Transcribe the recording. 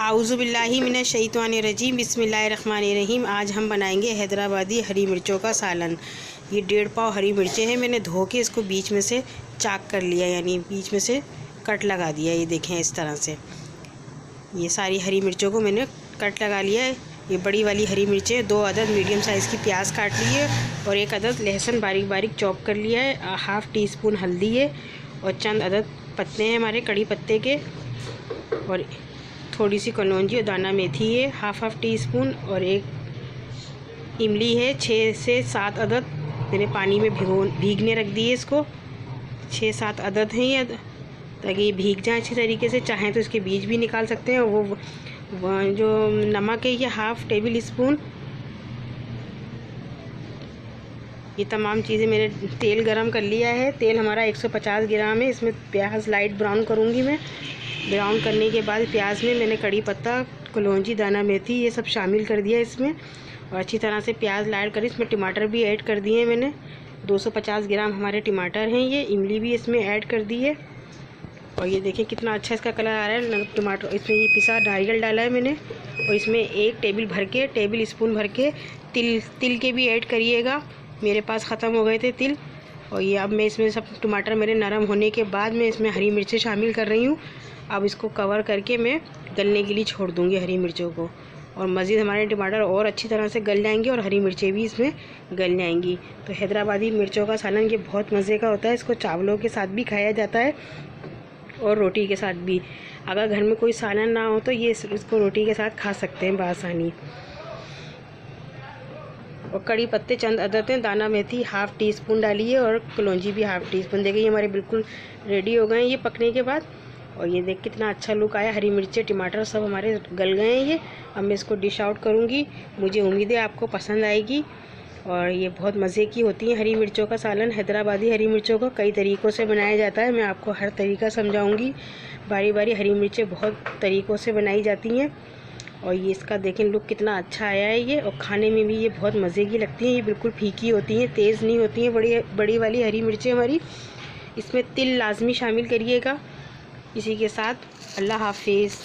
आऊज़ुबिल्लाहि मिनश्शैतानिर्रजीम बिस्मिल्लाहिर्रहमानिर्रहीम। आज हम बनाएंगे हैदराबादी हरी मिर्चों का सालन। ये 1.5 पाव हरी मिर्चें हैं। मैंने धो के इसको बीच में से चाक कर लिया, यानी बीच में से कट लगा दिया। ये देखें, इस तरह से ये सारी हरी मिर्चों को मैंने कट लगा लिया है। ये बड़ी वाली हरी मिर्चें, 2 अदद मीडियम साइज़ की प्याज काट ली है और 1 अदद लहसुन बारीक बारीक चॉप कर लिया है। हाफ़ टी स्पून हल्दी है और चंद अदद पत्ते हैं हमारे कड़ी पत्ते के, और थोड़ी सी कलौंजी और दाना मेथी है हाफ़ टी स्पून, और एक इमली है 6 से 7 अदद। मैंने पानी में भीगने रख दी है इसको। 6-7 अदद हैं ये, ताकि ये भीग जाए अच्छी तरीके से। चाहें तो इसके बीज भी निकाल सकते हैं। वो जो नमक है ये हाफ़ टेबल स्पून। ये तमाम चीज़ें मैंने तेल गरम कर लिया है। तेल हमारा 150 ग्राम है। इसमें प्याज लाइट ब्राउन करूँगी मैं। ब्राउन करने के बाद प्याज में मैंने कड़ी पत्ता, कलौंजी, दाना मेथी ये सब शामिल कर दिया इसमें, और अच्छी तरह से प्याज लाइट कर इसमें टमाटर भी ऐड कर दिए मैंने। 250 ग्राम हमारे टमाटर हैं ये। इमली भी इसमें ऐड कर दी है, और ये देखिए कितना अच्छा इसका कलर आ रहा है। टमाटर इसमें ये पिसा नारियल डाला है मैंने, और इसमें 1 टेबल स्पून भर के तिल के भी ऐड करिएगा। मेरे पास ख़त्म हो गए थे तिल। और ये अब मैं इसमें सब टमाटर मेरे नरम होने के बाद मैं इसमें हरी मिर्चें शामिल कर रही हूँ। अब इसको कवर करके मैं गलने के लिए छोड़ दूँगी हरी मिर्चों को, और मज़ीद हमारे टमाटर और अच्छी तरह से गल जाएंगे और हरी मिर्चें भी इसमें गल जाएंगी। तो हैदराबादी मिर्चों का सालन ये बहुत मज़े का होता है। इसको चावलों के साथ भी खाया जाता है और रोटी के साथ भी। अगर घर में कोई सालन ना हो तो ये इसको रोटी के साथ खा सकते हैं बआसानी। और कड़ी पत्ते चंद अदद हैं, दाना मेथी हाफ़ टी स्पून डालिए, और कलौंजी भी हाफ़ टी स्पून। देखिए ये हमारे बिल्कुल रेडी हो गए हैं ये पकने के बाद। और ये देख कितना अच्छा लुक आया। हरी मिर्चें टमाटर सब हमारे गल गए हैं ये। अब मैं इसको डिश आउट करूँगी। मुझे उम्मीद है आपको पसंद आएगी। और ये बहुत मज़े की होती है हरी मिर्चों का सालन। हैदराबादी हरी मिर्चों को कई तरीक़ों से बनाया जाता है। मैं आपको हर तरीका समझाऊंगी। बारी बारी हरी मिर्चें बहुत तरीक़ों से बनाई जाती हैं। और ये इसका देखें लुक कितना अच्छा आया है ये, और खाने में भी ये बहुत मज़े की लगती हैं। ये बिल्कुल फीकी होती हैं, तेज़ नहीं होती हैं। बड़ी वाली हरी मिर्चें हमारी। इसमें तिल लाजमी शामिल करिएगा। इसी के साथ अल्लाह हाफिज़।